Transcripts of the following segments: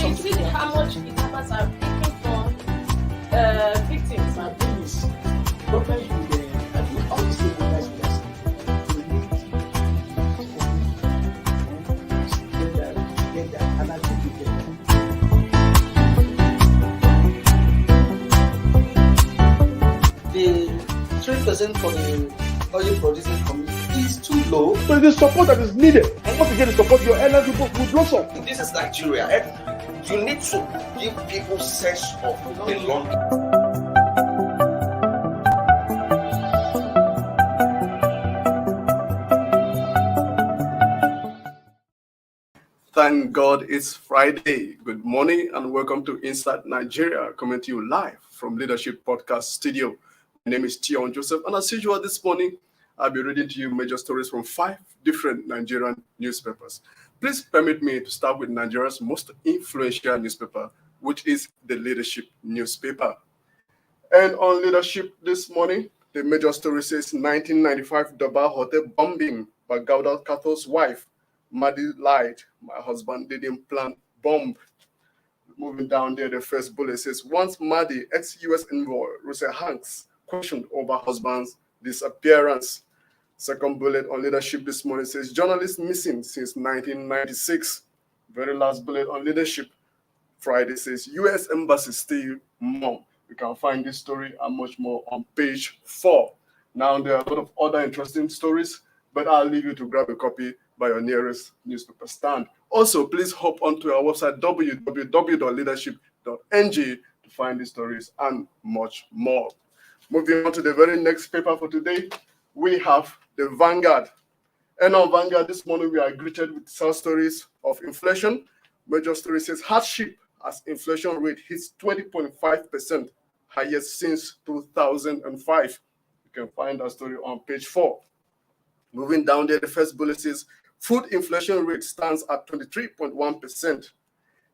you see how much kidnappers are taking from victims. My thing is, government will all the stakeholders will get that, and I think we get that. The 3% for the oil producing community is too low. But the support that is needed. And once you get the support, your airline people will blossom. This is Nigeria. You need to give people sense of belonging. Thank God it's Friday. Good morning and welcome to Inside Nigeria, coming to you live from Leadership Podcast Studio. My name is Tion Joseph, and as usual this morning, I'll be reading to you major stories from 5 different Nigerian newspapers. Please permit me to start with Nigeria's most influential newspaper, which is the Leadership newspaper. And on Leadership this morning, the major story says 1995 Durbar hotel bombing by Gauda Katho's wife. Madi lied. My husband didn't plan bomb. Moving down there, the first bullet says, once Madi, ex-US envoy, Russell Hanks, questioned over husband's disappearance. Second bullet on Leadership this morning says, journalist missing since 1996. Very last bullet on Leadership Friday says, US embassy still mum. You can find this story and much more on page 4. Now, there are a lot of other interesting stories, but I'll leave you to grab a copy by your nearest newspaper stand. Also, please hop onto our website, www.leadership.ng, to find these stories and much more. Moving on to the very next paper for today, we have the Vanguard. And on Vanguard this morning, we are greeted with sad stories of inflation. Major story says hardship as inflation rate hits 20.5%, highest since 2005. You can find that story on page 4. Moving down there, the first bullet says food inflation rate stands at 23.1%.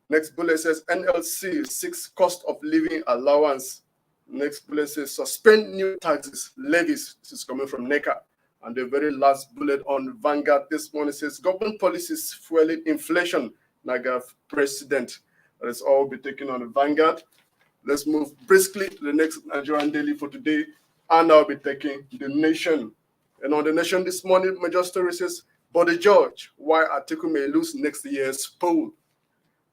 Next bullet says NLC seeks cost of living allowance. Next bullet says suspend new taxes, levies. This is coming from NECA. And the very last bullet on Vanguard this morning says government policies fueling inflation. NAGAF president. That is all be taken on the Vanguard. Let's move briskly to the next Nigerian daily for today. And I'll be taking the Nation. And on the Nation this morning, major story says, but the judge, why Atiku may lose next year's poll.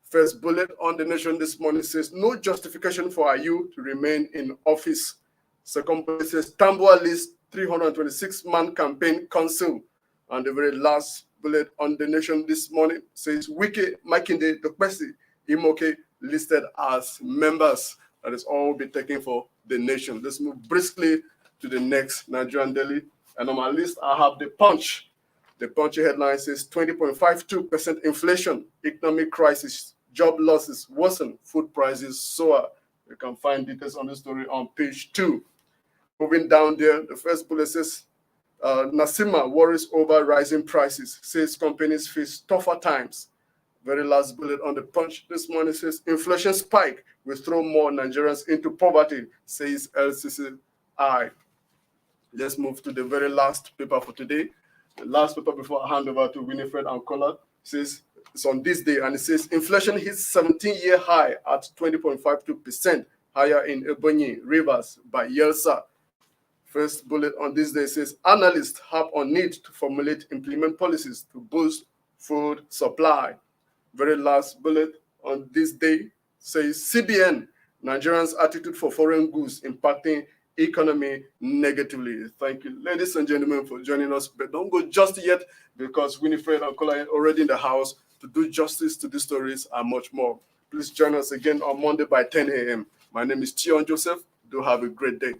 First bullet on the Nation this morning says, no justification for Ayu to remain in office. Second bullet says, Tambua lists 326-man campaign council. And the very last bullet on the Nation this morning says, Wike, Makinde, Dokpesi, Imoke listed as members. That is all be taken for the Nation. Let's move briskly to the next Nigerian daily. And on my list, I have the Punch. The Punch headline says 20.52% inflation, economic crisis, job losses worsen, food prices soar. You can find details on the story on page 2. Moving down there, the first bullet says Nasima worries over rising prices, says companies face tougher times. Very last bullet on the Punch this morning says inflation spike will throw more Nigerians into poverty, says LCCI. Let's move to the very last paper for today. The last paper before I hand over to Winifred and Kola says it's on this day, and it says inflation hits 17-year high at 20.52%, higher in Ebonyi, Rivers by Yelsa. First bullet on this day says analysts harp on need to formulate implement policies to boost food supply. Very last bullet on this day says CBN, Nigerians' attitude for foreign goods impacting economy negatively. Thank you, ladies and gentlemen, for joining us. But don't go just yet, because Winifred and Kola are already in the house to do justice to these stories and much more. Please join us again on Monday by 10 a.m. My name is Tion Joseph. Do have a great day.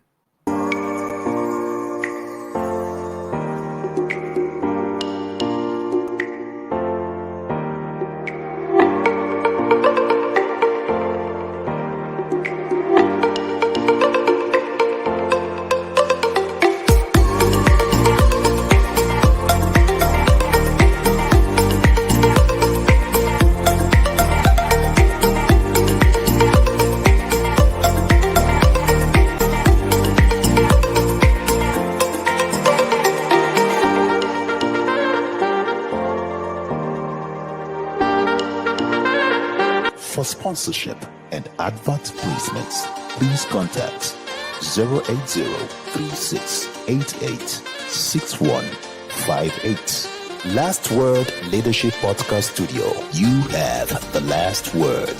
For sponsorship and advert placements, please contact 080-3688-6158. Last Word Leadership Podcast Studio. You have the last word.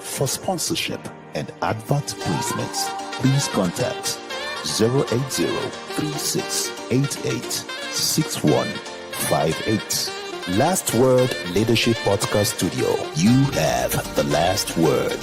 For sponsorship and advert placements, please contact 080-3688-6158. Last Word Leadership Podcast Studio. You have the last word.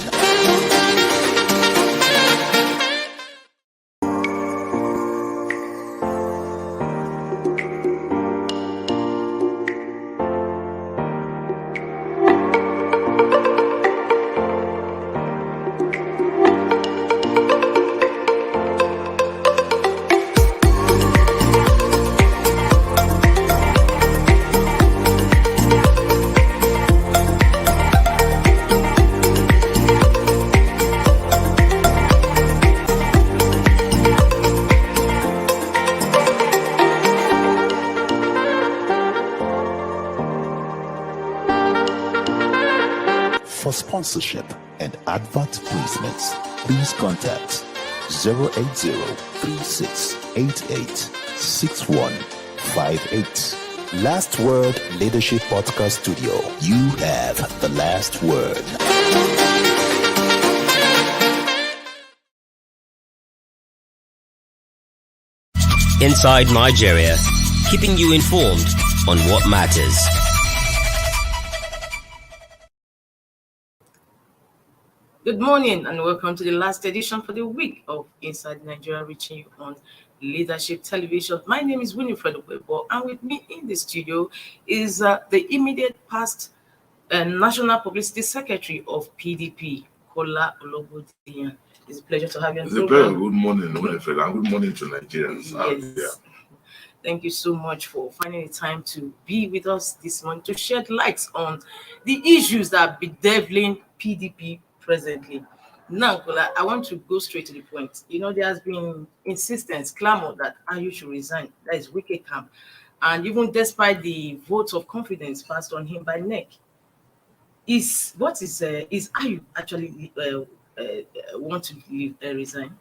For sponsorship and advert placements, please contact 080-3688-6158. Last Word Leadership Podcast Studio. You have the last word. Inside Nigeria, keeping you informed on what matters. Good morning and welcome to the last edition for the week of Inside Nigeria, reaching you on Leadership Television. My name is Winifred Okwebo, and with me in the studio is the immediate past National Publicity Secretary of PDP, Kola Olobodiyan. It's a pleasure to have you on the program. Good morning, Winifred, and good morning to Nigerians. Yes. Thank you so much for finding the time to be with us this morning to shed light on the issues that are bedeviling PDP presently. Now, Kola, I want to go straight to the point. You know, there has been insistence, clamor that Ayu should resign. That is wicked camp. And even despite the votes of confidence passed on him by NEC, is Ayu actually want to leave, resign?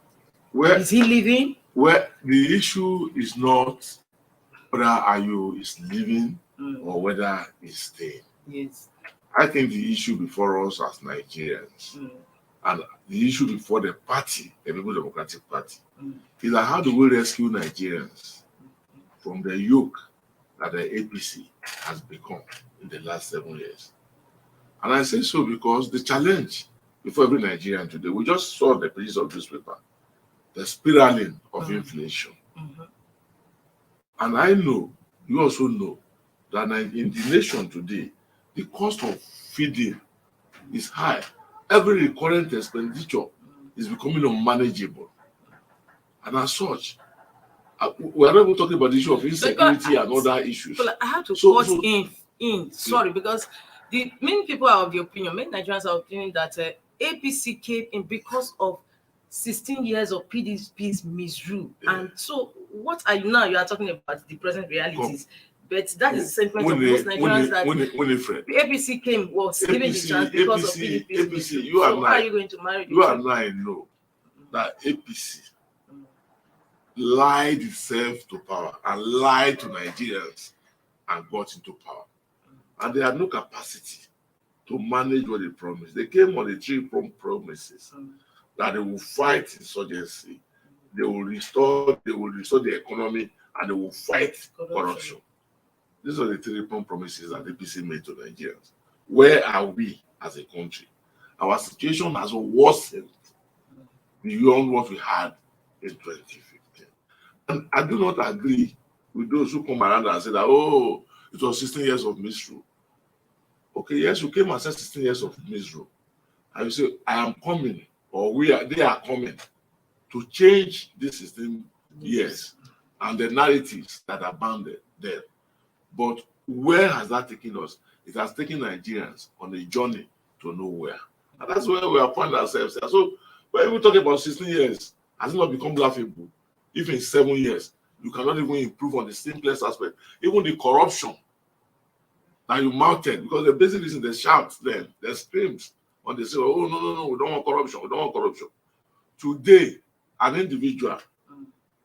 Is he leaving? Well, the issue is not whether Ayu is leaving or whether he's staying. Yes. I think the issue before us as Nigerians and the issue before the party, the People's Democratic Party, is that how do we rescue Nigerians from the yoke that the APC has become in the last 7 years? And I say so because the challenge before every Nigerian today, we just saw the pages of newspaper, the spiraling of inflation. And I know, you also know, that in the nation today, the cost of feeding is high. Every recurrent expenditure is becoming unmanageable. And as such, we are not even talking about the issue of insecurity and other issues. I have to cut in. Sorry, because the many people are of the opinion, many Nigerians are of the opinion that APC came in because of 16 years of PDP's misrule. And so what are you now? You are talking about the present realities. But that is the sentiment of most Nigerians that the APC was given the chance because of PDP's misrule. So how are you going to marry the You and I know that APC lied itself to power and lied to Nigerians and got into power. And they had no capacity to manage what they promised. They came on the 3 promises that they will fight insurgency, they will restore the economy, and they will fight corruption. These are the 3 promises that the APC made to Nigerians. Where are we as a country? Our situation has worsened beyond what we had in 2015. And I do not agree with those who come around and say that, oh, it was 16 years of misrule. Okay, yes, you came and said 16 years of misrule. And you say, I am coming, or they are coming to change this 16 years and the narratives that are bounded there. But where has that taken us? It has taken Nigerians on a journey to nowhere. And that's where we are finding ourselves. So when we talk about 16 years, has it not become laughable? If in 7 years, you cannot even improve on the simplest aspect, even the corruption that you mounted, because the basic reason they shout then, they screams on the say, oh, no, we don't want corruption, we don't want corruption. Today, an individual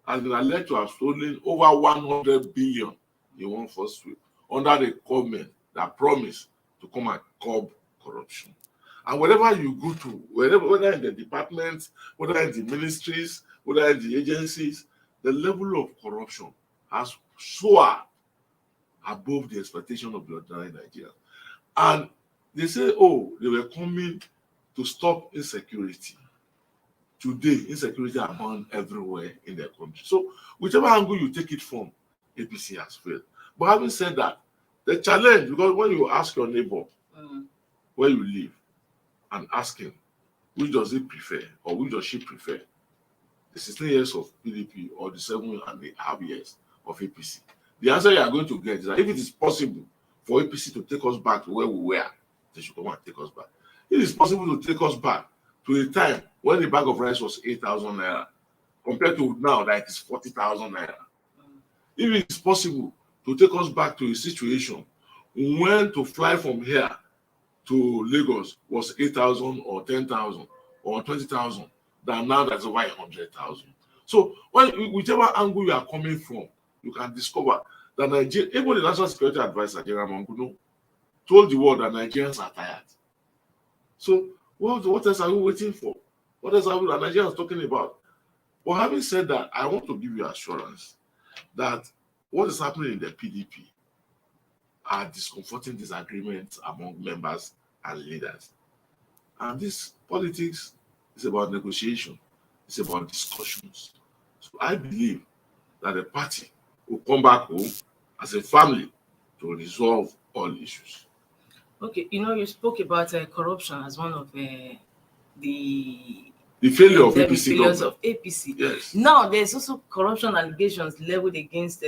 has been alleged to have stolen over 100 billion in one first sweep under the government that promised to come and curb corruption. And wherever you go to, whether in the departments, whether in the ministries, whether in the agencies, the level of corruption has soared above the expectation of the ordinary Nigerian. And they say, oh, they were coming to stop insecurity. Today, insecurity are found everywhere in the country. So, whichever angle you take it from, APC has failed. But having said that, the challenge, because when you ask your neighbor where you live and ask him, which does he prefer or which does she prefer, the 16 years of PDP or the 7.5 years of APC, the answer you are going to get is that if it is possible for APC to take us back to where we were, they should come and take us back. It is possible to take us back to a time when the bag of rice was 8,000 naira, compared to now that it is 40,000 naira. If it is possible to take us back to a situation when to fly from here to Lagos was 8,000 or 10,000 or 20,000, than now that's over 100,000. So whichever angle you are coming from, you can discover that Nigeria, even the National Security Advisor, General Manguno, told the world that Nigerians are tired. So what else are we waiting for? What else are Nigerians talking about? But having said that, I want to give you assurance that what is happening in the PDP are discomforting disagreements among members and leaders. And this politics is about negotiation. It's about discussions. So I believe that the party will come back home as a family to resolve all issues. Okay, you spoke about corruption as one of the failure of APC failures government. of APC. Yes. Now there's also corruption allegations leveled against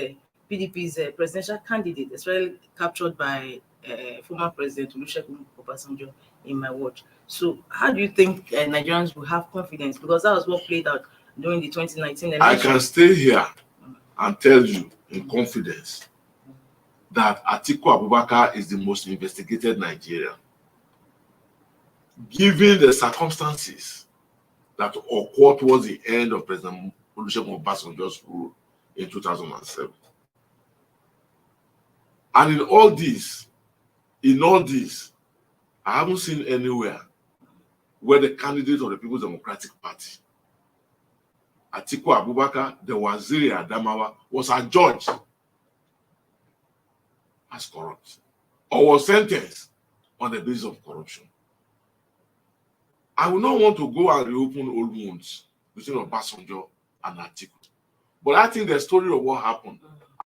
PDP's presidential candidate, especially captured by former President Olusegun Obasanjo in my watch. So how do you think Nigerians will have confidence? Because that was what played out during the 2019 election. I can stay here and tell you in confidence that Atiku Abubakar is the most investigated Nigerian. Given the circumstances that occurred towards the end of President Olusegun Obasanjo's rule in 2007. And in all this, I haven't seen anywhere where the candidate of the People's Democratic Party, Atiku Abubakar, the Waziri Adamawa, was adjudged as corrupt or was sentenced on the basis of corruption. I will not want to go and reopen old wounds between Obasanjo and Atiku. But I think the story of what happened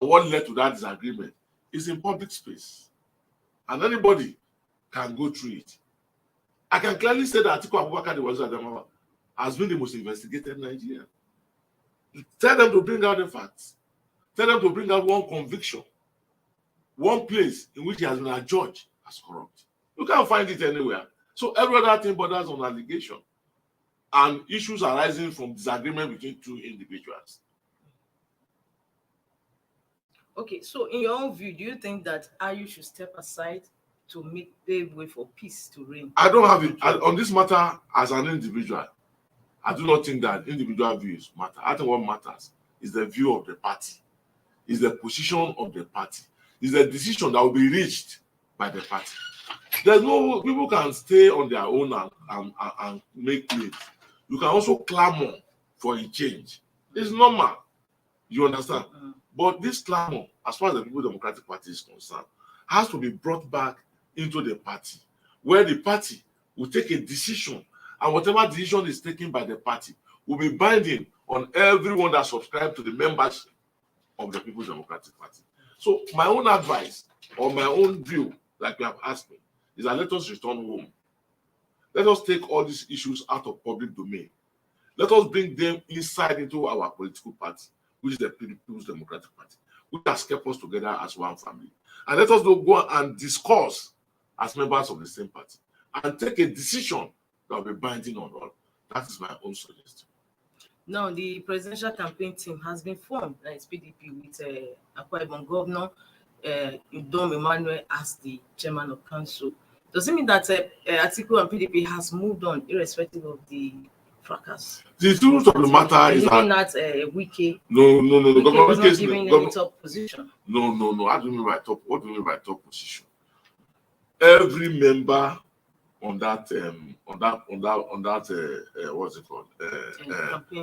and what led to that disagreement is in public space. And anybody can go through it. I can clearly say that Atiku Abubakar, the Waziri Adamawa, has been the most investigated Nigerian. Tell them to bring out the facts. Tell them to bring out one conviction, one place in which he has been adjudged as corrupt. You can't find it anywhere. So every other thing borders on allegation and issues arising from disagreement between two individuals. Okay, so in your own view, do you think that IU should step aside to pave way for peace to reign? I don't have it on this matter as an individual. I do not think that individual views matter. I think what matters is the view of the party, is the position of the party, is the decision that will be reached by the party. There's no people can stay on their own and make claims. You can also clamor for a change. It's normal. You understand? But this clamor, as far as the People's Democratic Party is concerned, has to be brought back into the party, where the party will take a decision And whatever decision is taken by the party will be binding on everyone that subscribes to the membership of the People's Democratic Party. So my own advice or my own view, like you have asked me, is that let us return home. Let us take all these issues out of public domain. Let us bring them inside into our political party, which is the People's Democratic Party, which has kept us together as one family. And let us go and discuss as members of the same party and take a decision that will be binding on all. That is my own suggestion. Now, the presidential campaign team has been formed, like PDP, with Akwa Ibom Governor Udom Emmanuel as the chairman of council. Does it mean that Atiku and PDP has moved on, irrespective of the fracas? The truth of the matter is that Wike. No. Wike was not given any top position. No. What do you mean by top? What do you mean by top position? Every member on that what's it called?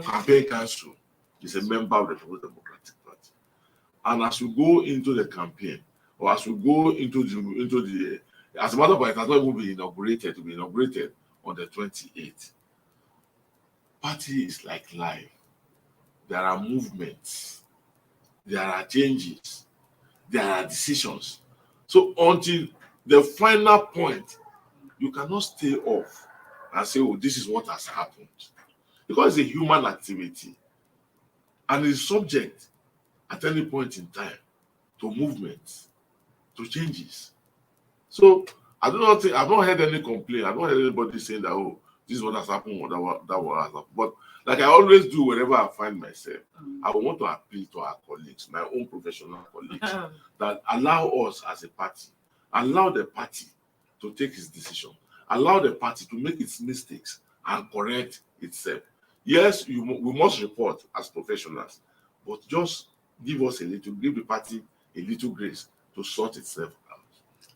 Campaign council is a member of the People's Democratic Party. And as we go into the campaign, or as we go into the as a matter of fact, it has not even been inaugurated. To be inaugurated on the 28th. Party is like life. There are movements, there are changes, there are decisions. So until the final point, you cannot stay off and say, oh, this is what has happened. Because it's a human activity and it's subject at any point in time to movements, to changes. So I've not heard any complaint. I've not heard anybody saying that, oh, this is what has happened or that what has happened. But like I always do wherever I find myself, I want to appeal to our colleagues, my own professional colleagues, that allow us as a party, allow the party to take its decision, allow the party to make its mistakes and correct itself. Yes, we must report as professionals, but just give the party a little grace to sort itself out.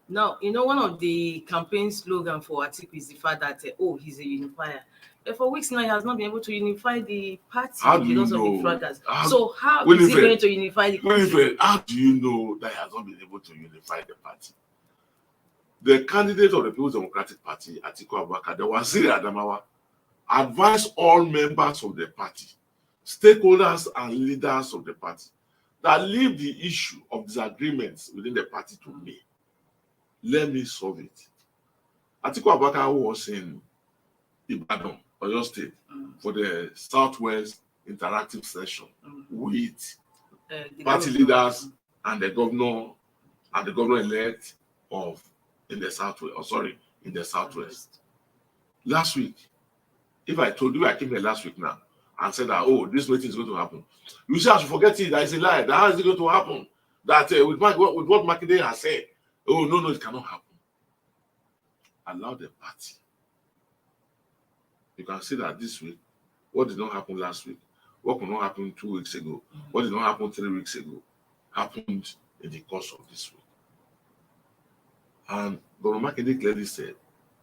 Now, one of the campaign slogan for Atiku is the fact that, he's a unifier. But for weeks now, he has not been able to unify the party because of the fracas. So how is he going to unify the party? How do you know that he has not been able to unify the party? The candidate of the People's Democratic Party, Atiku Abubakar, the Waziri Adamawa, advised all members of the party, stakeholders and leaders of the party, that leave the issue of disagreements within the party to me. Let me solve it. Atiku Abubakar was in Ibadan, Oyo State, for the Southwest Interactive Session with party leaders and the governor-elect in the Southwest. Last week, if I told you I came here last week now and said that, oh, this meeting is going to happen, you say I should forget it. That is a lie. That how is it going to happen? That with what Makinde has said, oh, no, it cannot happen. Allow the party. You can see that this week, what did not happen last week, what could not happen 2 weeks ago, what did not happen 3 weeks ago, happened in the course of this week. And Governor Makinde clearly said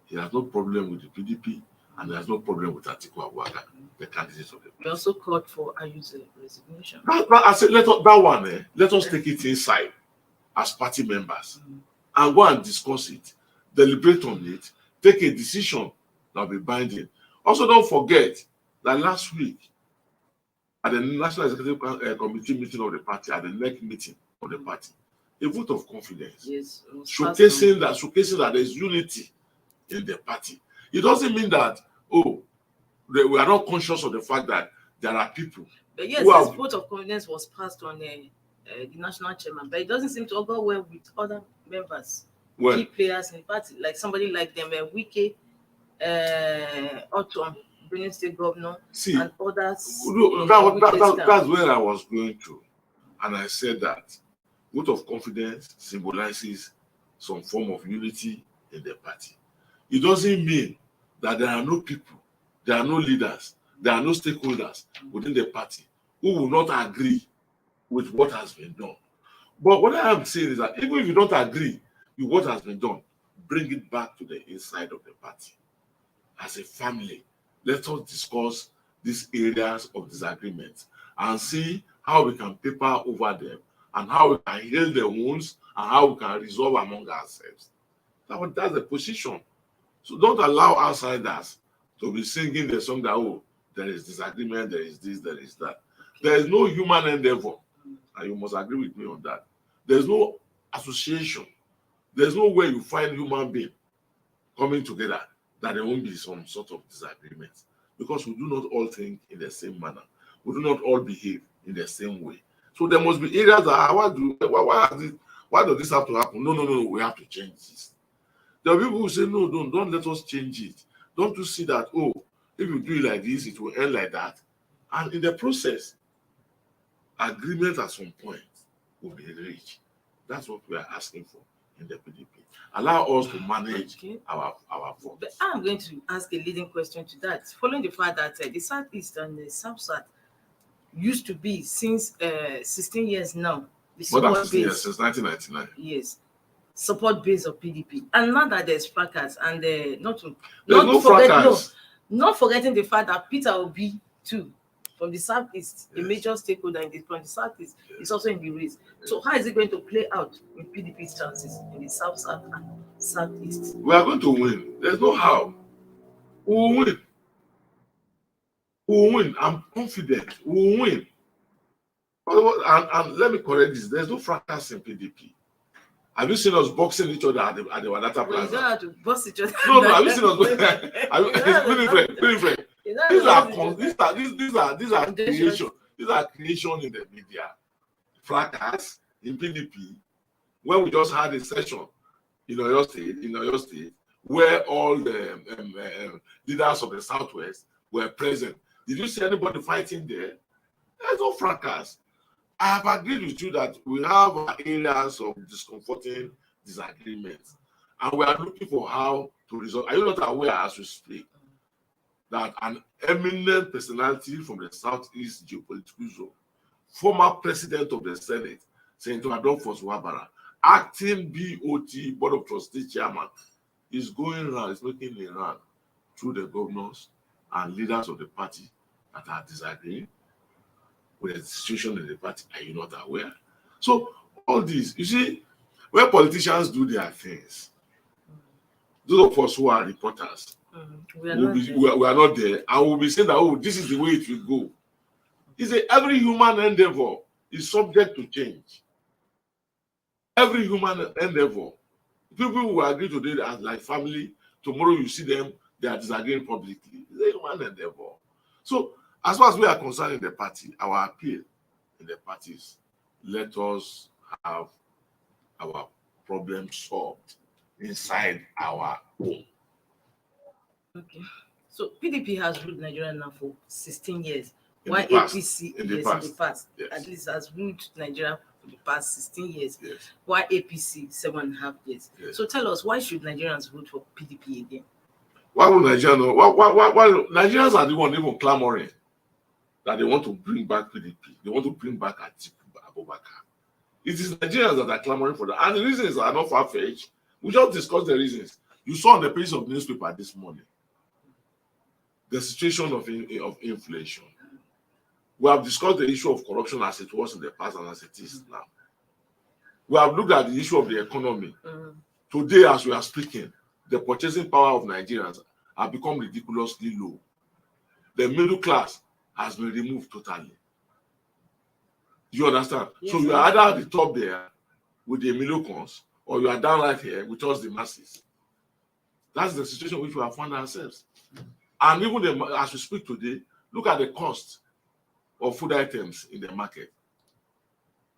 he has no problem with the PDP and he has no problem with Atiku Abubakar, the candidate of the party. We also called for Ayu's resignation. I said, let us take it inside as party members and go and discuss it, deliberate on it, take a decision that will be binding. Also, don't forget that last week at the National Executive Committee meeting of the party, at the next meeting of the party, a vote of confidence, showcasing that there is unity in the party. It doesn't mean that, we are not conscious of the fact that there are people. But yes, this vote of confidence was passed on the national chairman, but it doesn't seem to go well with other members, key players in the party, like somebody like them, Wike, Otom, Benue State Governor, and others. That's where I was going to. And I said that vote of confidence symbolizes some form of unity in the party. It doesn't mean that there are no people, there are no leaders, there are no stakeholders within the party who will not agree with what has been done. But what I am saying is that even if you don't agree with what has been done, bring it back to the inside of the party. As a family, let us discuss these areas of disagreement and see how we can paper over them and how we can heal the wounds and how we can resolve among ourselves. That's the position. So don't allow outsiders to be singing the song that, oh, there is disagreement, there is this, there is that. There is no human endeavor, and you must agree with me on that. There's no association. There's no way you find human being coming together that there won't be some sort of disagreement, because we do not all think in the same manner. We do not all behave in the same way. So there must be areas that why does this have to happen? No, we have to change this. There are people who say, no, don't let us change it. Don't you see that, oh, if you do it like this, it will end like that? And in the process, agreement at some point will be reached. That's what we are asking for in the PDP. Allow us to manage our votes. But I'm going to ask a leading question to that. Following the fact that the Southeast and the South used to be since 16 years now, the More than support 16 years, base, since 1999. yes, support base of PDP. And now that there's fracas, and not forgetting the fact that Peter Obi too, from the Southeast, a major stakeholder from the Southeast, is also in the race. So how is it going to play out in PDP's chances in the South and Southeast? We are going to win. There's no how. We will win. We will win. I'm confident. We will win. And let me correct this. There's no fracas in PDP. Have you seen us boxing each other at the Wadata Plaza? You don't have to box each other. No, have you seen us boxing? It's friend. These are creation. These are creation in the media. Fracas in PDP. When we just had a session in Oyo State, where all the leaders of the Southwest were present. Did you see anybody fighting there? There's no fracas. I have agreed with you that we have areas of discomforting disagreements, and we are looking for how to resolve. Are you not aware, as we speak, that an eminent personality from the Southeast geopolitical zone, former president of the Senate, Senator Adolphus Wabara, acting BOT, Board of Trustees chairman, is going around, is making a run through the governors and leaders of the party that are disagreeing with the situation in the party. Are you not aware? So all these, you see, when politicians do their things, those of us who are reporters, we are not there, and we'll be saying that, oh, this is the way it will go. Every human endeavor is subject to change. Every human endeavor. People who agree today as like family, tomorrow you see them, they are disagreeing publicly. It's a human endeavor. So as far as we are concerned in the party, our appeal in the parties, let us have our problems solved inside our home. Okay. So PDP has ruled Nigeria now for 16 years. Why APC in the past, yes, at least has ruled Nigeria for the past 16 years. Yes. Why APC 7.5 years? Yes. So tell us, why should Nigerians vote for PDP again? Why would Nigerians? Why Nigerians are the one even clamoring that they want to bring back PDP. They want to bring back Atiku Abubakar. It is Nigerians that are clamoring for that. And the reasons are not far-fetched. We just discussed the reasons. You saw on the page of the newspaper this morning the situation of inflation. We have discussed the issue of corruption as it was in the past and as it is now. We have looked at the issue of the economy. Today, as we are speaking, the purchasing power of Nigerians has become ridiculously low. The middle class has been removed totally. Do you understand? Yes, so you are either at the top there with the millions, or you are down right here with us, the masses. That's the situation which we have found ourselves. And even as we speak today, look at the cost of food items in the market.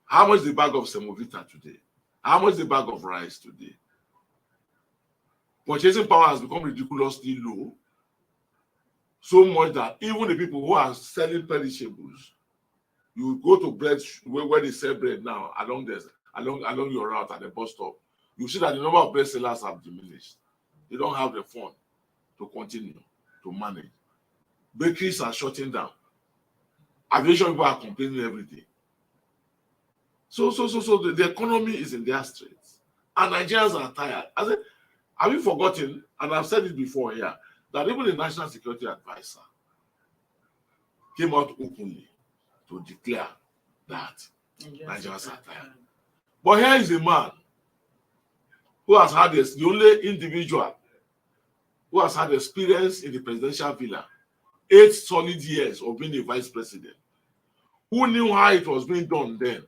How much is the bag of semovita today? How much is the bag of rice today? Purchasing power has become ridiculously low, so much that even the people who are selling perishables, you go to bread where they sell bread now along your route at the bus stop, you see that the number of bread sellers have diminished. They don't have the fund to continue to manage. Bakeries are shutting down. Aviation people are complaining every day. So the economy is in their straits, and Nigerians are tired. I said, have you forgotten? And I've said it before here, that even the National Security Advisor came out openly to declare that Nigerians are tired. But here is a man who has had this, the only individual who has had experience in the presidential villa, 8 solid years of being a vice president, who knew how it was being done then,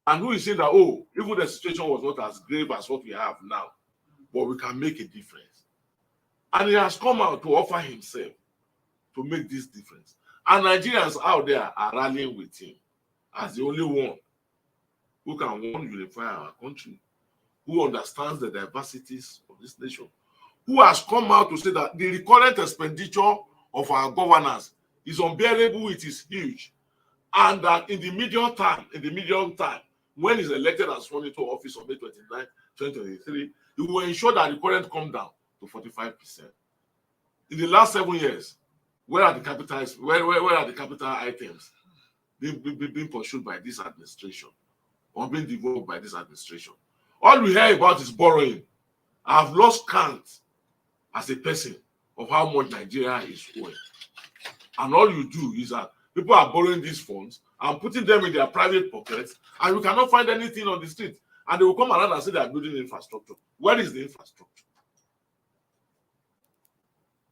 and who is saying that, oh, even the situation was not as grave as what we have now, but we can make a difference. And he has come out to offer himself to make this difference. And Nigerians out there are rallying with him as the only one who can unify our country, who understands the diversities of this nation, who has come out to say that the recurrent expenditure of our governance is unbearable, it is huge, and that in the medium time, when he's elected and sworn into office on May 29, 2023, he will ensure that the current come down to 45%. In the last 7 years, where are the capital items being pursued by this administration or being developed by this administration? All we hear about is borrowing. I've lost count as a person of how much Nigeria is owing. And all you do is that people are borrowing these funds and putting them in their private pockets, and you cannot find anything on the street. And they will come around and say they are building infrastructure. Where is the infrastructure?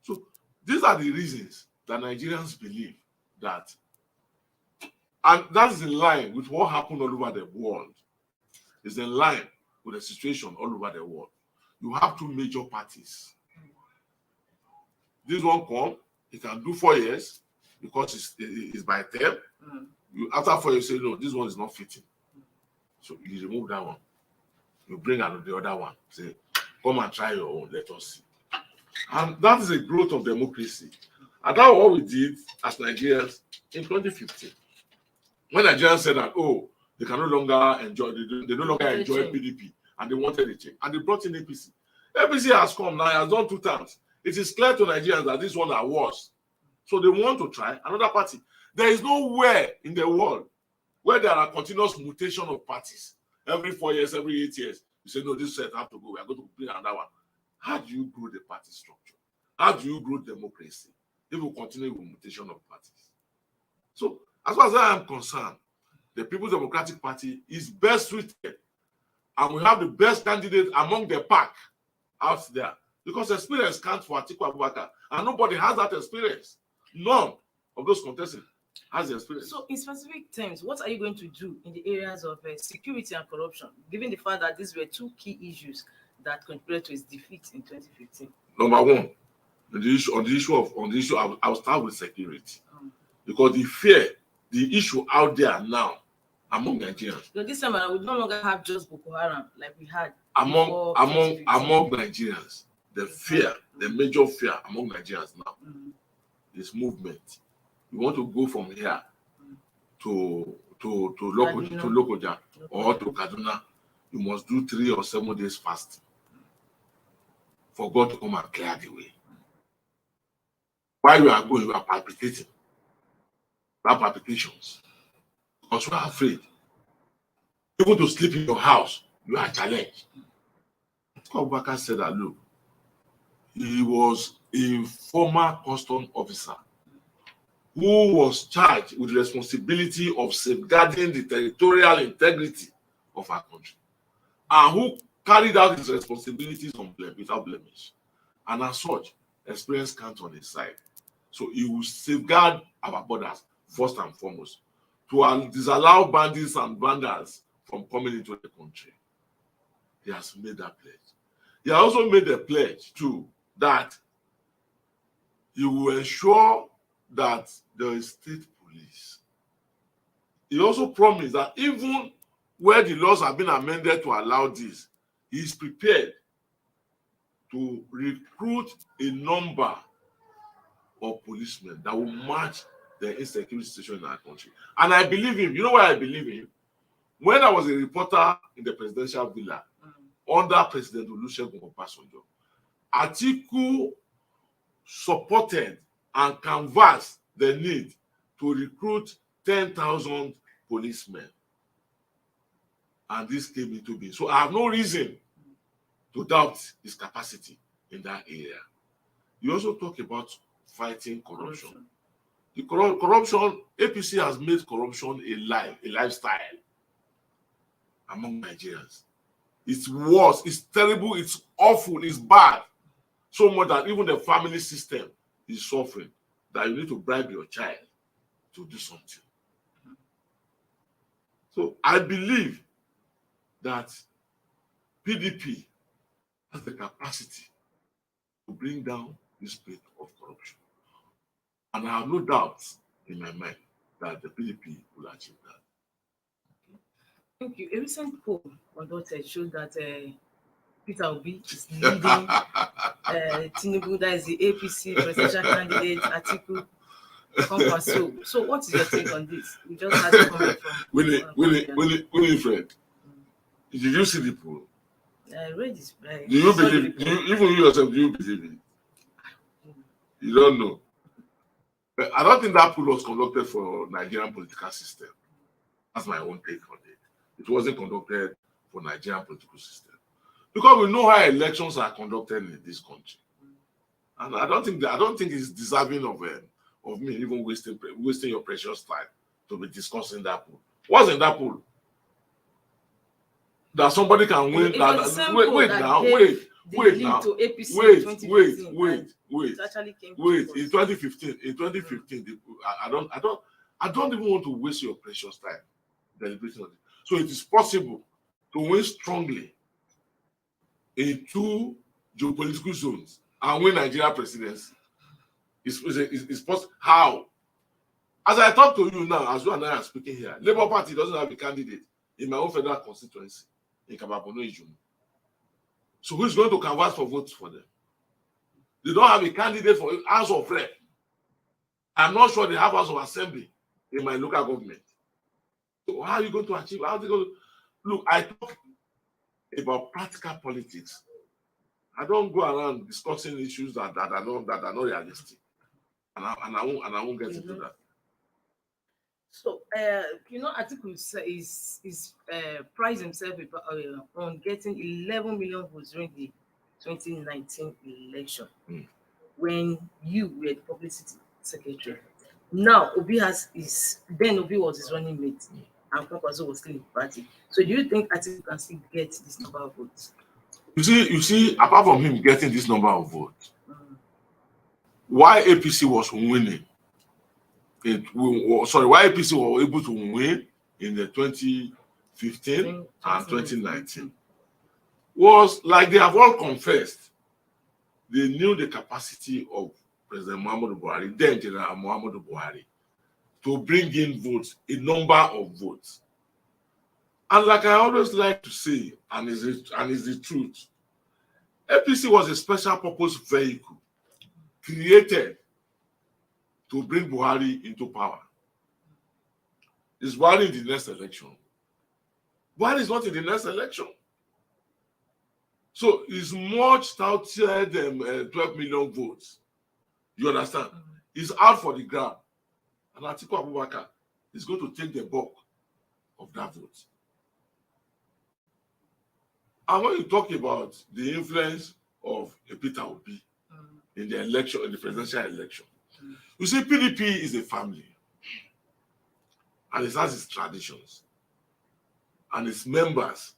So these are the reasons that Nigerians believe that, and that is in line with what happened all over the world. It's in line with the situation all over the world. You have 2 major parties. This one come, it can do 4 years because it's by term. You, after 4 years, say, no, this one is not fitting. So you remove that one. You bring out the other one. Say, come and try your own. Let us see. And that is a growth of democracy. And that's what we did as Nigerians in 2015. When Nigerians said that, oh, they can no longer enjoy, they no longer enjoy PDP, and they wanted a change. And they brought in APC. APC has come now, has done 2 terms. It is clear to Nigerians that this one are worse. So they want to try another party. There is nowhere in the world where there are continuous mutation of parties. Every 4 years, every 8 years, you say, no, this set have to go. We are going to bring another one. How do you grow the party structure? How do you grow democracy if you continue with mutation of parties? So, as far as I am concerned, the People's Democratic Party is best suited, and we have the best candidate among the pack out there, because experience counts for Atiku Abubakar, and nobody has that experience. None of those contestants has the experience. So, in specific terms, what are you going to do in the areas of security and corruption, given the fact that these were 2 key issues that contributed to his defeat in 2015? Number one, on the issue, I'll start with security, because the issue out there now among Nigerians. So this time we no longer have just Boko Haram like we had among Nigerians. The major fear among Nigerians now is movement. You want to go from here to Lokoja or to Kaduna, you must do 3 or 7 days fasting for God to come and clear the way. While you are going, you are palpitating. You have palpitations because you are afraid. Even to sleep in your house, you are challenged. Abubakar said that, look, he was a former custom officer who was charged with the responsibility of safeguarding the territorial integrity of our country, and who carried out his responsibilities without blemish. And as such, experience counts on his side. So he will safeguard our borders first and foremost, to disallow bandits and vandals from coming into the country. He has made that pledge. He has also made a pledge too that he will ensure that there is state police. He also promised that even where the laws have been amended to allow this, he is prepared to recruit a number of policemen that will match the insecurity situation in our country. And I believe him. You know why I believe him? When I was a reporter in the presidential villa under President Olusegun Obasanjo, Atiku supported and canvassed the need to recruit 10,000 policemen. And this came into being. So I have no reason to doubt his capacity in that area. You also talk about fighting corruption. The corruption, APC has made corruption a lifestyle among Nigerians. It's worse, it's terrible, it's awful, it's bad. So much that even the family system is suffering, that you need to bribe your child to do something. So I believe that PDP has the capacity to bring down this rate of corruption. And I have no doubt in my mind that the PDP will achieve that. Thank you. A recent poll conducted showed that Peter Obi is leading Tinubu, that is the APC presidential candidate, Atiku. So what is your take on this? We just had a comment from Winifred, did you see the poll? I read this. Do you believe? Even you yourself, do you believe it? You don't know. But I don't think that poll was conducted for Nigerian political system. That's my own take on it. It wasn't conducted for Nigerian political system, because we know how elections are conducted in this country, and I don't think it's deserving of me even wasting your precious time to be discussing that poll. What's in that poll? That somebody can win. Wait now. In 2015, I don't even want to waste your precious time deliberating on it. So it is possible to win strongly in two geopolitical zones and win Nigeria presidency. It's possible. How? As I talk to you now, as you and I are speaking here, Labour Party doesn't have a candidate in my own federal constituency in Kababono Ijumu. So who's going to canvass for votes for them? They don't have a candidate for House of Rep. I'm not sure they have House of Assembly in my local government. So how are you going to achieve? How are they going to look? I talk about practical politics. I don't go around discussing issues that are not realistic, and I won't get into that. So Atiku is priced himself on getting 11 million votes during the 2019 election, when you were the publicity secretary. Now Obi was his running mate, and Kwankwaso was still in the party. So do you think Atiku can still get this number of votes? You see, apart from him getting this number of votes, why APC was winning? Why APC were able to win in the 2015 and 2019 was, like they have all confessed, they knew the capacity of President Muhammadu Buhari, then General Muhammadu Buhari, to bring in votes, a number of votes. And like I always like to say, and is the truth, APC was a special purpose vehicle created to bring Buhari into power. Is Buhari in the next election? Buhari is not in the next election. So it's much touted 12 million votes. You understand? It's out for the grab. And Atiku Abubakar is going to take the bulk of that vote. And when you talk about the influence of Peter Obi in the election, in the presidential election, you see, PDP is a family, and it has its traditions, and its members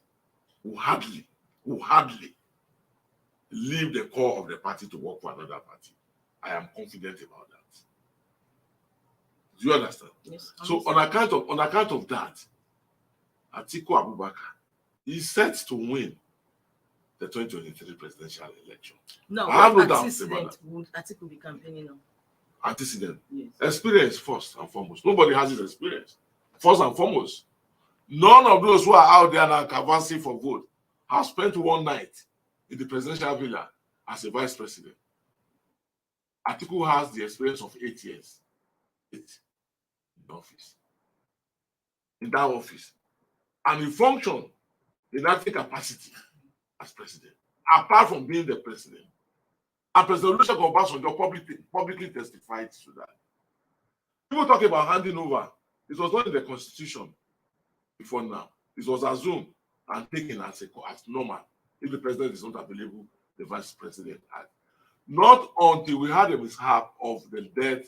who hardly leave the core of the party to work for another party. I am confident about that. Do you understand? Yes. So on account of that, Atiku Abubakar is set to win the 2023 presidential election. Now, I have no what doubt antecedent would Atiku be campaigning on? Antecedent. Yes. Experience first and foremost. Nobody has this experience. First and foremost. None of those who are out there now canvassing for vote have spent one night in the presidential villa as a vice president. Atiku has the experience of 8 years. In the office. In that office. And he functioned in that capacity as president, apart from being the president. And President Olusegun Obasanjo publicly testified to that. People talk about handing over. It was not in the constitution before now. It was assumed and taken as normal. If the president is not available, the vice president had. Not until we had a mishap of the death,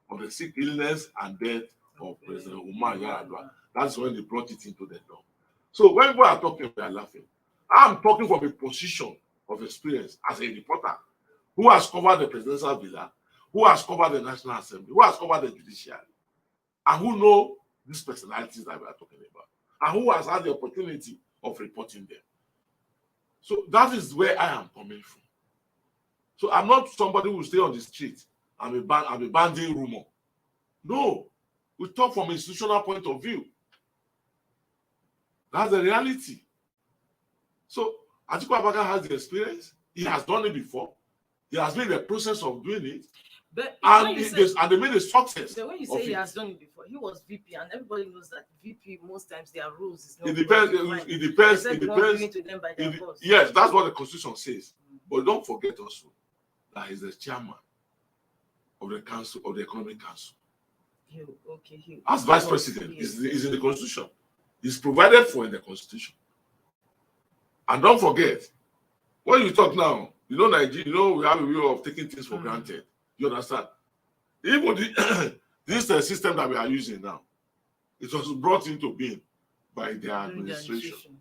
of the sick illness and death of President Umar Yar'Adua. That's when they brought it into the law. So when we are talking, we are laughing. I'm talking from a position of experience as a reporter who has covered the presidential villa, who has covered the National Assembly, who has covered the judiciary, and who know these personalities that we are talking about, and who has had the opportunity of reporting them. So that is where I am coming from. So I'm not somebody who will stay on the street and be banding rumor. No, we talk from an institutional point of view. That's the reality. So Atiku Abubakar has the experience. He has done it before. He has been in the process of doing it. But And they made a success. So when you say he has done it before, he was VP, and everybody knows that VP most times their rules is not. It depends. It depends. It depends. To them by their boss. Yes, that's what the Constitution says. But don't forget also that he's the chairman of the council of the Economic Council. As vice president, is in the Constitution. It's provided for in the Constitution. And don't forget, when you talk now, Nigeria, we have a way of taking things for granted. You understand? Even this system that we are using now, it was brought into being by the administration.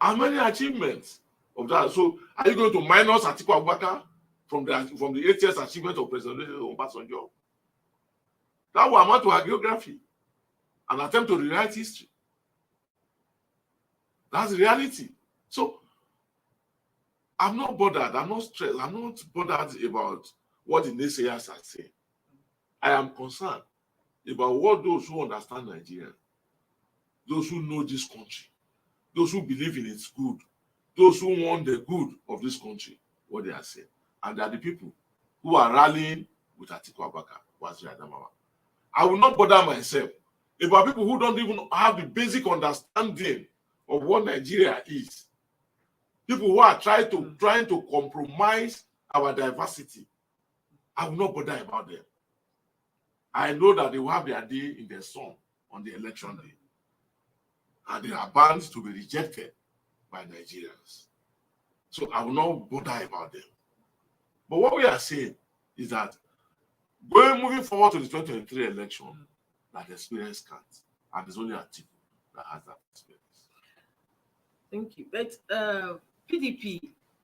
How many achievements of that? So, are you going to minus Atiku Abubakar from the 8 years achievement of President Obasanjo? That will amount to hagiography, an attempt to rewrite history. That's the reality. So, I'm not bothered. I'm not stressed. I'm not bothered about what the naysayers are saying. I am concerned about what those who understand Nigeria, those who know this country, those who believe in its good, those who want the good of this country, what they are saying. And they are the people who are rallying with Atiku Abubakar, Waziri Adamawa. I will not bother myself about people who don't even have the basic understanding of what Nigeria is. People who are trying to compromise our diversity. I will not bother about them. I know that they will have their day in the sun on the election day. And they are bound to be rejected by Nigerians. So I will not bother about them. But what we are saying is that moving forward to the 2023 election, that experience counts. And there's only Atiku that has that experience. Thank you. But PDP,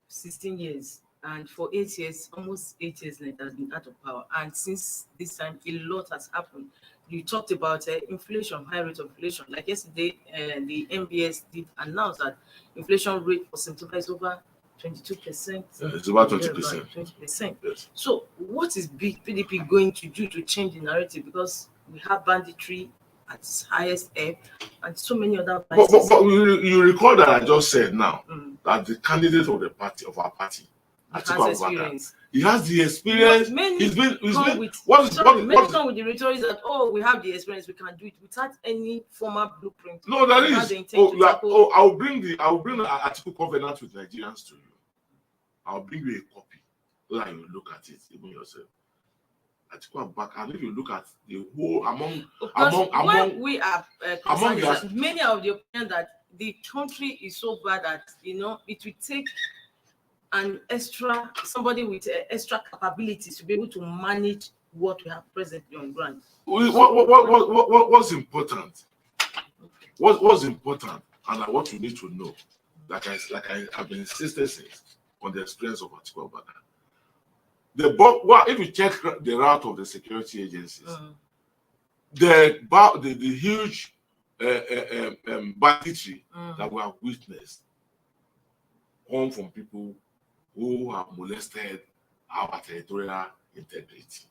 16 years, and for 8 years, almost 8 years later, has been out of power. And since this time, a lot has happened. You talked about inflation, high rate of inflation. Like yesterday, the MBS did announce that inflation rate for September is over 22%. It's about 20%. 20%. Yes. So what is PDP going to do to change the narrative? Because we have banditry at its highest ebb, and so many other but you recall that I just said now that the candidate of the party, of our party, Atiku Abubakar, he has the experience. Many come with the rhetoric that we have the experience, we can do it without any formal blueprint. No, that is. I'll bring Atiku Covenant with Nigerians to you. I'll bring you a copy so that you look at it even yourself. Atiku Abubakar, and if you look at the whole many of the opinion that the country is so bad that it will take somebody with extra capabilities to be able to manage what we have presently on ground. What's important? What's important, and what you need to know, like I have been insisting since on the experience of Atiku Abubakar. If you check the route of the security agencies, the huge banditry that we have witnessed come from people who have molested our territorial integrity.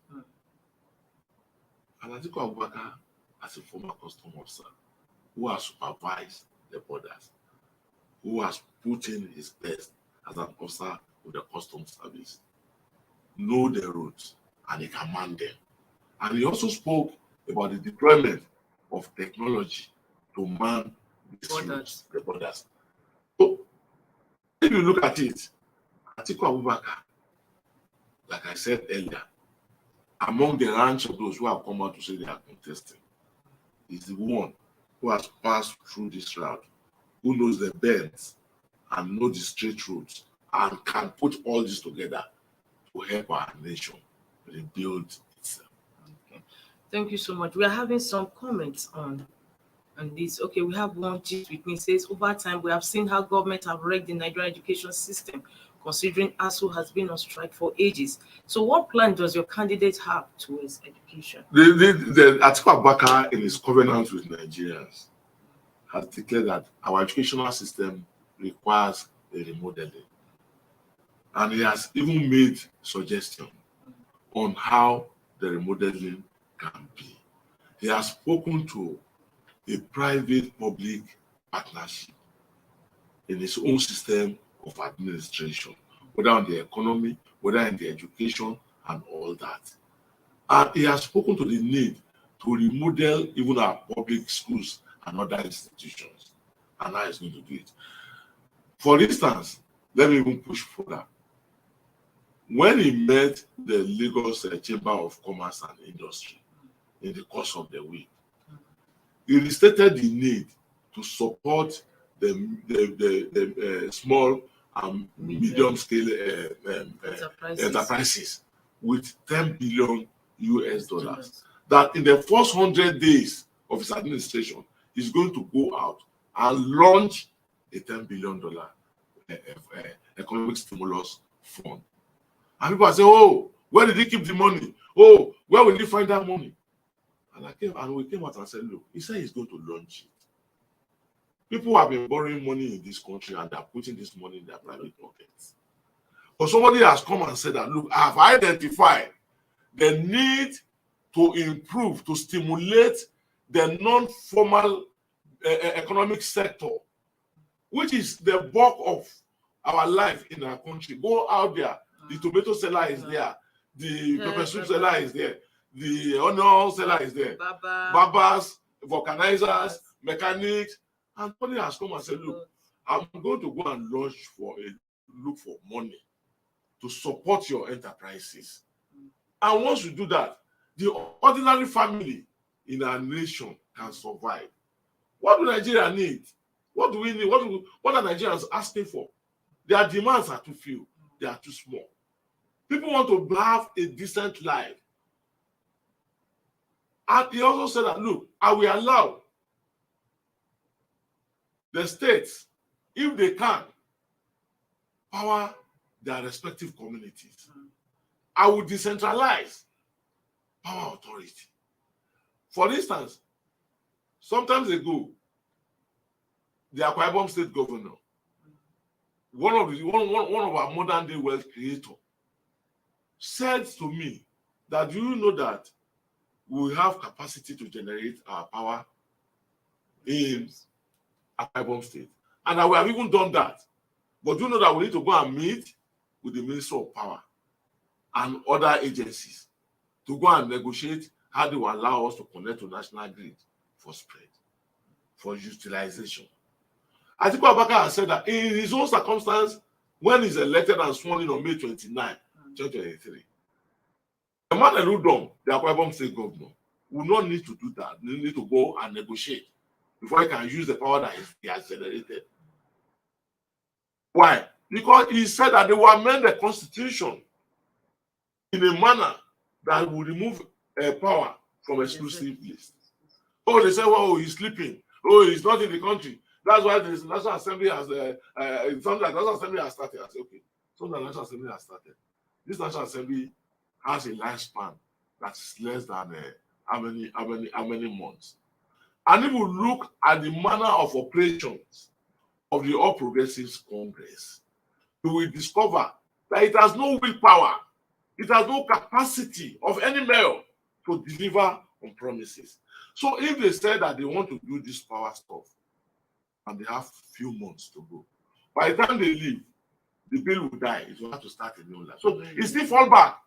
And Atiku Abubakar, as a former custom officer, who has supervised the borders, who has put in his best as an officer with the customs service, know the routes and he can man them. And he also spoke about the deployment of technology to man the borders. So, if you look at it, Atiku Abubakar, like I said earlier, among the ranks of those who have come out to say they are contesting, is the one who has passed through this route, who knows the bends and knows the straight roads, and can put all this together to help our nation rebuild itself. Okay. Thank you so much. We are having some comments on this. Okay, we have one gist with me. It says, over time, we have seen how government have wrecked the Nigerian education system. considering ASU has been on strike for ages. So what plan does your candidate have towards education? The Atiku Abubakar, in his covenant with Nigerians, has declared that our educational system requires a remodeling. And he has even made suggestions on how the remodeling can be. He has spoken to a private-public partnership in his own system of administration, whether on the economy, whether in the education, and all that. And he has spoken to the need to remodel even our public schools and other institutions, and how he's going to do it. For instance, let me even push further. When he met the Lagos Chamber of Commerce and Industry in the course of the week, he restated the need to support the small and medium-scale enterprises with 10 billion US dollars. That in the first 100 days of his administration, he's going to go out and launch a $10 billion economic stimulus fund. And people are saying, oh, where did he keep the money? Oh, where will he find that money? And we came out and said, look, he said he's going to launch it. People have been borrowing money in this country and they're putting this money in their private pockets. But somebody has come and said that, look, I've identified the need to improve, to stimulate the non-formal economic sector, which is the bulk of our life in our country. Go out there, the tomato seller is there, the pepper soup seller is there, the onion seller is there, barbers, vulcanizers, mechanics, and somebody has come and said, look, I'm going to go and look for money to support your enterprises. And once you do that, the ordinary family in our nation can survive. What do Nigeria need? What do we need? What are Nigerians asking for? Their demands are too few. They are too small. People want to have a decent life. And he also said that, look, I will allow the states, if they can, power their respective communities. I will decentralize power authority. For instance, sometimes ago, the Akwa Ibom state governor, one of our modern day wealth creators, said to me that, do you know that we have capacity to generate our power in Akwa Ibom state? And we have even done that. But do you know that we need to go and meet with the Minister of Power and other agencies to go and negotiate how they will allow us to connect to national grid for spread, for utilization. Atiku Abubakar has said that in his own circumstance, when he's elected and sworn in on May 29, 2023, Emmanuel Udom, the Akwa Ibom state governor, will not need to do that. They need to go and negotiate before he can use the power that he has generated. Why? Because he said that they will amend the constitution in a manner that will remove power from exclusive list. Oh, they say, well, he's sleeping. Oh, he's not in the country. That's why the National Assembly has something like National Assembly has started. I say, okay, so the National Assembly has started. This National Assembly has a lifespan that is less than how many months. And if we look at the manner of operations of the All Progressives Congress, you will discover that it has no willpower, it has no capacity of any mayor to deliver on promises. So if they say that they want to do this power stuff and they have few months to go, by the time they leave, the bill will die. It will have to start a new life. So it still fall back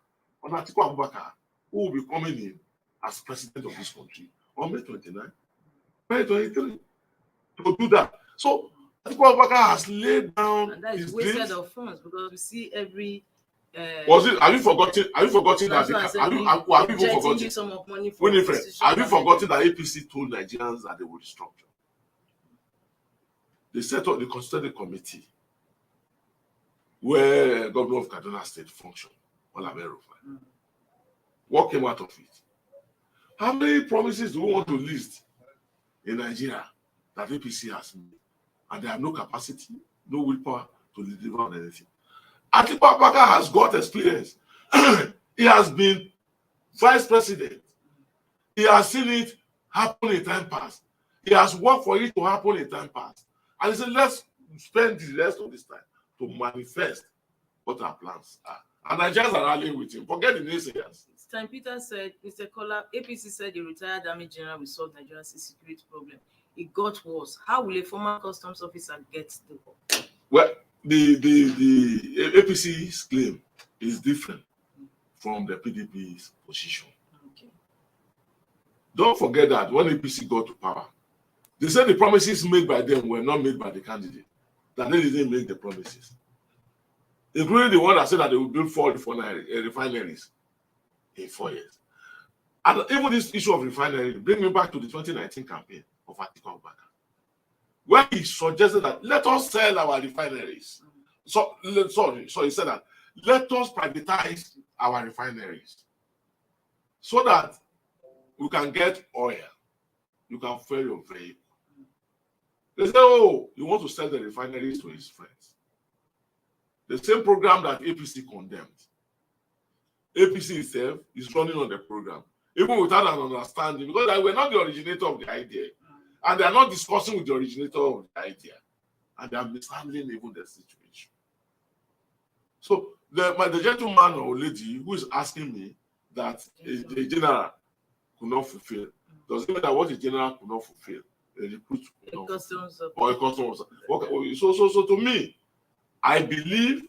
on Atiku Abubakar, who will be coming in as president of this country on May 29, 2023, to do that. So Atiku Abubakar has laid down and that is wasted of funds, because we see every was it? Have you forgotten? Have you forgotten that? Have you even forgotten? Some of money for Winifred, have you forgotten that APC told Nigerians that they would restructure? They set up the constituted committee where Governor of Kaduna State functioned, Olamide Rufai. What came out of it? How many promises do we want to list in Nigeria that APC has made, and they have no capacity, no willpower to deliver on anything? Atiku Abubakar has got experience. He has been vice president. He has seen it happen in time past. He has worked for it to happen in time past. And he said, let's spend the rest of this time to manifest what our plans are. And Nigerians are rallying with him. Forget the naysayers. Time Peter said, Mr. Kola, APC said the retired Army General will solve Nigeria's security problem. It got worse. How will a former customs officer get the work? Well, the APC's claim is different from the PDP's position. Okay. Don't forget that when APC got to power, they said the promises made by them were not made by the candidate, that they didn't make the promises, including the one that said that they would build 4 refineries in 4 years. And even this issue of refinery bring me back to the 2019 campaign of Atiku Abubakar, where he suggested that let us sell our refineries. So he said that let us privatize our refineries so that we can get oil, you can fuel your vehicle. They say, oh, you want to sell the refineries to his friends. The same program that APC condemned. APC itself is running on the program, even without an understanding, because they were not the originator of the idea. And they are not discussing with the originator of the idea. And they are mishandling even the situation. So the gentleman or lady who is asking me that a general could not fulfill, does it mean that what a general could not fulfill, a recruit could not fulfill, or a customer? Okay. So to me, I believe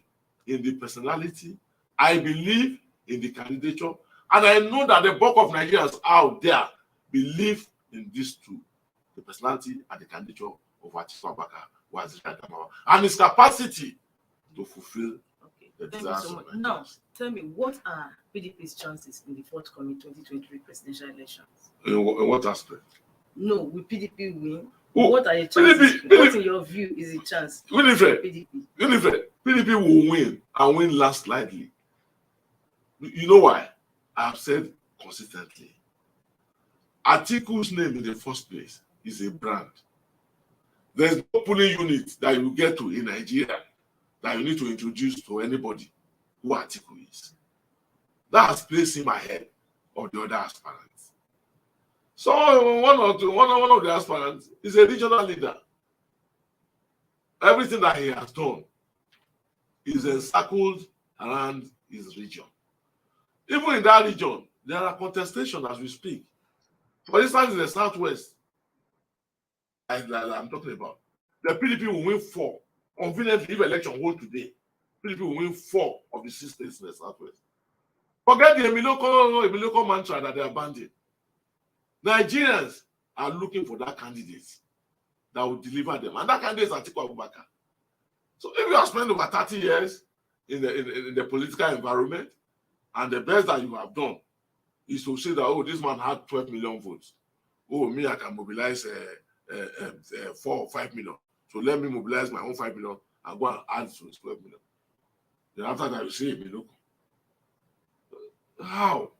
in the personality, I believe in the candidature, and I know that the bulk of Nigerians out there believe in these two, the personality and the candidature of Atiku Abubakar and his capacity to fulfill the desires so of Nigerians. Now, tell me, what are PDP's chances in the forthcoming 2023 presidential elections? In what aspect? No, will PDP win? Oh, what are your chances? What, in your view, is a chance for PDP? PDP will win and win landslidely. You know why? I have said consistently. Atiku's name in the first place is a brand. There's no polling unit that you get to in Nigeria that you need to introduce to anybody who Atiku is. That has placed him ahead of the other aspirants. So one of the aspirants is a regional leader. Everything that he has done is encircled around his region. Even in that region, there are contestations as we speak. For instance, in the Southwest, I'm talking about, the PDP will win 4. Conveniently, if election hold today, PDP will win 4 of the 6 states in the Southwest. Forget the Emiloko mantra that they abandoned. Nigerians are looking for that candidate that will deliver them. And that candidate is Atiku Abubakar. So if you have spent over 30 years in the political environment, and the best that you have done is to say that, oh, this man had 12 million votes. Oh, me, I can mobilize 4 or 5 million. So let me mobilize my own 5 million and go and add to his 12 million. Then after that, you say, look, how?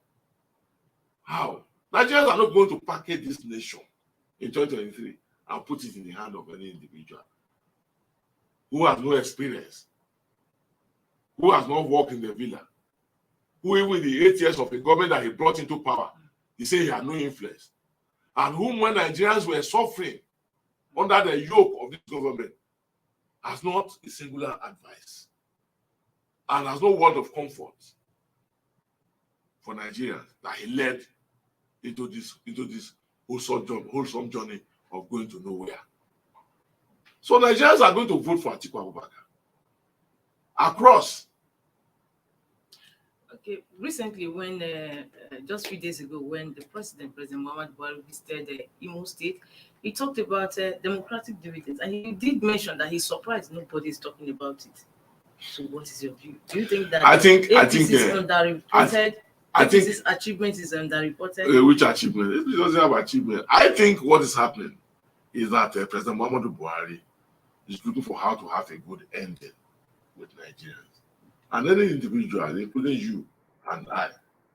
Nigerians are not going to package this nation in 2023 and put it in the hand of any individual who has no experience, who has not worked in the villa, who even in the 8 years of the government that he brought into power, he said he had no influence. And whom, when Nigerians were suffering under the yoke of this government, has not a singular advice and has no word of comfort for Nigerians that he led into this wholesome journey of going to nowhere. So Nigerians are going to vote for Atiku Abubakar across. Okay, recently, when just a few days ago, when the President Muhammad Buhari visited Imo State, he talked about democratic dividends, and he did mention that he's surprised nobody is talking about it. So, what is your view? Do you think that APC's underreported? APC's achievement is underreported. Which achievement? It doesn't have achievement. I think what is happening is that President Muhammad Buhari is looking for how to have a good ending with Nigerians. And any individual, including you and I,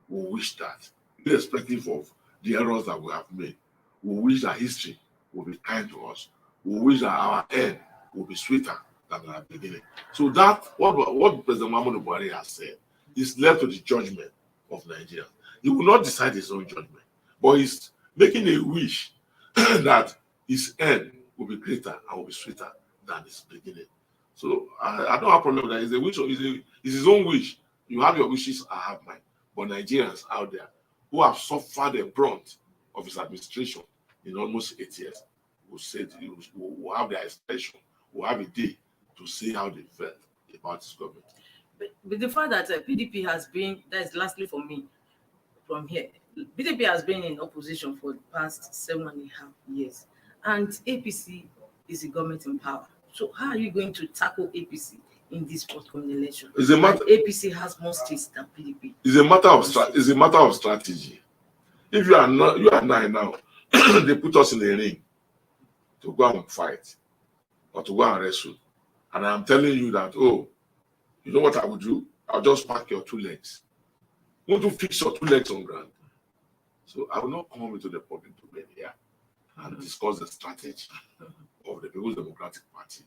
will wish that, irrespective of the errors that we have made, we wish that history will be kind to us. We wish that our end will be sweeter than at the beginning. So that what President Muhammadu Buhari has said is left to the judgment of Nigeria. He will not decide his own judgment, but he's making a wish that his end will be greater and will be sweeter than his beginning. So I don't have a problem with that. It's a wish, it's his own wish. You have your wishes, I have mine. But Nigerians out there who have suffered the brunt of his administration in almost 8 years will have their expression, will have a day to see how they felt about his government. But the fact that PDP has been, that is lastly for me, from here, PDP has been in opposition for the past 7.5 years, and APC is the government in power. So how are you going to tackle APC in this forthcoming election? APC has more states than PDP. It's a matter of strategy. If you and I now, they put us in the ring to go and fight or to go and wrestle, and I'm telling you that, oh, you know what I would do? I'll just pack your 2 legs. Want to fix your 2 legs on ground? So I will not come into the public domain here and discuss the strategy of the People's Democratic Party,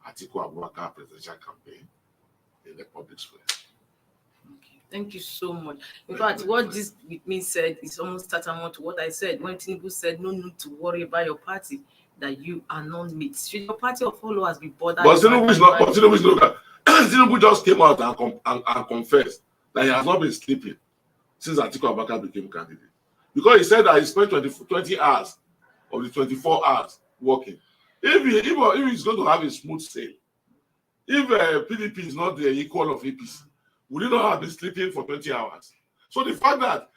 Atiku Abubakar presidential campaign in the public square. Okay. Thank you so much. In fact, what this with me said is almost tantamount to what I said when Tinubu said, no need to worry about your party, that you are non-mates. Should your party or followers be bothered? But Tinubu is not. But Tinubu is not. Tinubu just came out and confessed that he has not been sleeping since Atiku Abubakar became candidate, because he said that he spent 20 hours of the 24 hours working. If he's going to have a smooth sail, if PDP is not the equal of APC, would he not have been sleeping for 20 hours? So the fact that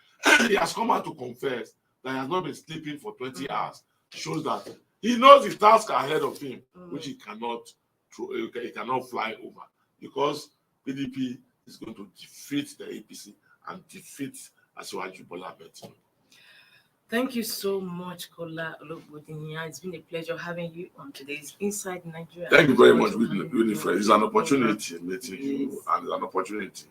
he has come out to confess that he has not been sleeping for 20 hours shows that he knows the task ahead of him, which he cannot fly over, because PDP is going to defeat the APC and defeat Asiwaju Bola Ahmed Tinubu. Thank you so much, Kola Olobodinya. It's been a pleasure having you on today's Inside Nigeria. Thank you very much, Winifred. It's an opportunity meeting you, and it's an opportunity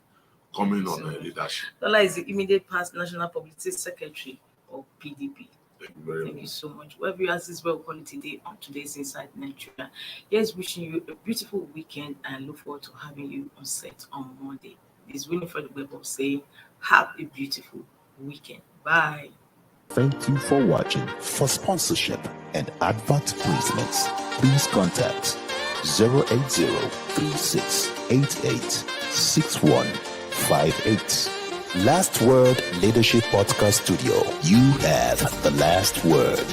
coming on leadership. Kola is the immediate past National Publicity Secretary of PDP. Thank you so much. Well, viewers, this is well quality day on today's Inside Nigeria. Yes, wishing you a beautiful weekend, and look forward to having you on set on Monday. This is Winifred Webo saying, have a beautiful weekend. Bye. Thank you for watching. For sponsorship and advert placements, please contact 080-3688-6158. Last Word Leadership Podcast Studio. You have the last word.